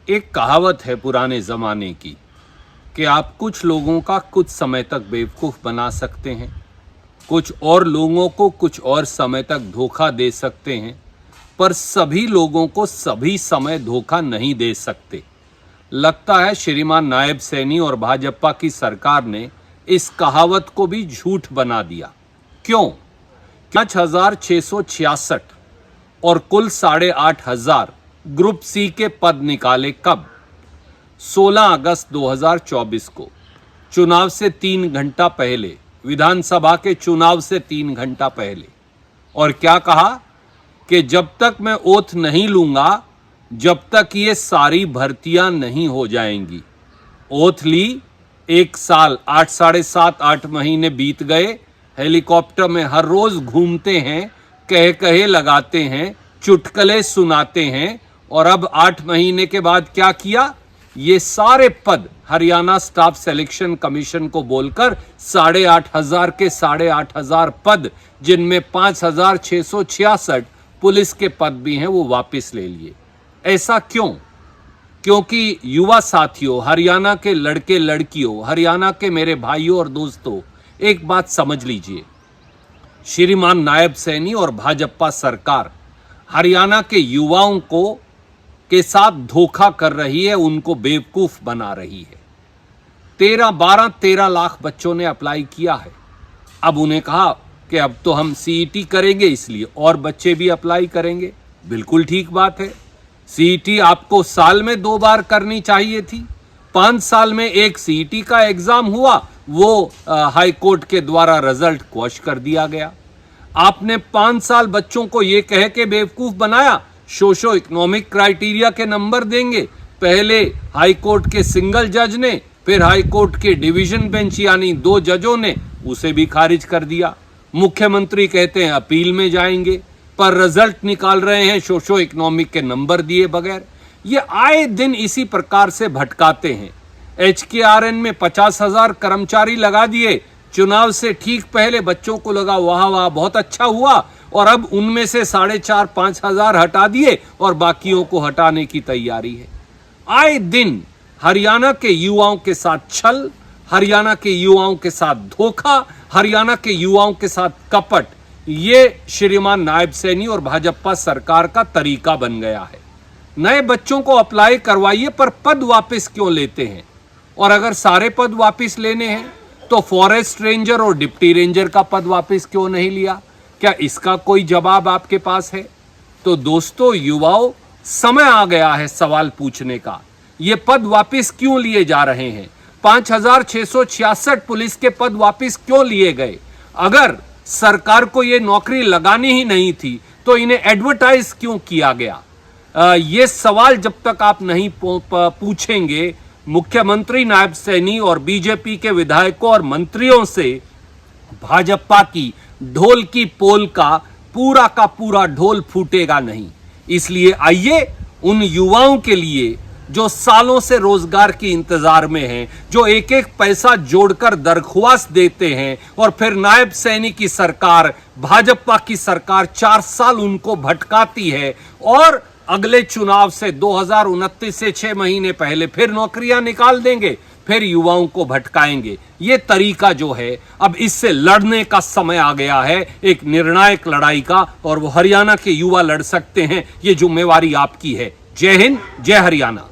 एक कहावत है पुराने ज़माने की कि आप कुछ लोगों का कुछ समय तक बेवकूफ़ बना सकते हैं, कुछ और लोगों को कुछ और समय तक धोखा दे सकते हैं, पर सभी लोगों को सभी समय धोखा नहीं दे सकते। लगता है श्रीमान नायब सैनी और भाजपा की सरकार ने इस कहावत को भी झूठ बना दिया। क्यों? 5,666 और कुल 8,500 ग्रुप सी के पद निकाले कब? 16 अगस्त 2024 को, चुनाव से 3 घंटा पहले, विधानसभा के चुनाव से 3 घंटा पहले। और क्या कहा कि जब तक मैं ओथ नहीं लूंगा, जब तक ये सारी भर्तियां नहीं हो जाएंगी। ओथ ली, 1 साल 8 साढ़े 7-8 महीने बीत गए, हेलीकॉप्टर में हर रोज घूमते हैं, कहे कहे लगाते हैं, चुटकुले सुनाते हैं, और अब 8 महीने के बाद क्या किया? ये सारे पद हरियाणा स्टाफ सिलेक्शन कमीशन को बोलकर 8,500 के 8,500 पद, जिनमें 5,666 पुलिस के पद भी हैं, वो वापस ले लिए। ऐसा क्यों? क्योंकि युवा साथियों, हरियाणा के लड़के लड़कियों, हरियाणा के मेरे भाइयों और दोस्तों, एक बात समझ लीजिए, श्रीमान नायब सैनी और भाजपा सरकार हरियाणा के युवाओं को के साथ धोखा कर रही है, उनको बेवकूफ बना रही है। 13 लाख बच्चों ने अप्लाई किया है। अब उन्हें कहा कि अब तो हम सीईटी करेंगे, इसलिए और बच्चे भी अप्लाई करेंगे। बिल्कुल ठीक बात है। सीईटी आपको साल में 2 बार करनी चाहिए थी। 5 साल में एक सीईटी का एग्जाम हुआ, वो हाई कोर्ट के द्वारा रिजल्ट क्वॉश कर दिया गया। आपने 5 साल बच्चों को ये कह के बेवकूफ बनाया, सोशो इकोनॉमिक क्राइटेरिया के नंबर देंगे। पहले हाई कोर्ट के सिंगल जज ने, फिर हाई कोर्ट के डिवीजन बेंच यानी 2 जजों ने उसे भी खारिज कर दिया। मुख्यमंत्री कहते हैं अपील में जाएंगे, पर रिजल्ट निकाल रहे हैं सोशो इकोनॉमिक के नंबर दिए बगैर। ये आए दिन इसी प्रकार से भटकाते हैं। HKRN में 50,000 कर्मचारी लगा दिए। चुनाव से ठीक पहले बच्चों को लगा वाह वाह बहुत अच्छा हुआ, और अब उनमें से 4,500-5,000 हटा दिए और बाकियों को हटाने की तैयारी है। आए दिन हरियाणा के युवाओं के साथ छल, हरियाणा के युवाओं के साथ धोखा, हरियाणा के युवाओं के साथ कपट, ये श्रीमान नायब सैनी और भाजपा सरकार का तरीका बन गया है। नए बच्चों को अप्लाई करवाइए, पर पद वापस क्यों लेते हैं? और अगर सारे पद वापस लेने हैं तो फॉरेस्ट रेंजर और डिप्टी रेंजर का पद वापस क्यों नहीं लिया? क्या इसका कोई जवाब आपके पास है? तो दोस्तों, युवाओं, समय आ गया है सवाल पूछने का। ये पद वापस क्यों लिए जा रहे हैं? 5,666 पुलिस के पद वापस क्यों लिए गए? अगर सरकार को ये नौकरी लगानी ही नहीं थी तो इन्हें एडवर्टाइज क्यों किया गया? ये सवाल जब तक आप नहीं पूछेंगे मुख्यमंत्री नायब सैनी और बीजेपी के विधायकों और मंत्रियों से, भाजपा की ढोल की पोल का पूरा ढोल फूटेगा नहीं। इसलिए आइए उन युवाओं के लिए जो सालों से रोजगार के इंतजार में हैं, जो एक एक पैसा जोड़कर दरख्वास्त देते हैं, और फिर नायब सैनी की सरकार, भाजपा की सरकार 4 साल उनको भटकाती है, और अगले चुनाव से 2029 से 6 महीने पहले फिर नौकरियां निकाल देंगे, फिर युवाओं को भटकाएंगे। ये तरीका जो है, अब इससे लड़ने का समय आ गया है, एक निर्णायक लड़ाई का, और वो हरियाणा के युवा लड़ सकते हैं। ये जिम्मेवारी आपकी है। जय हिंद, जय हरियाणा।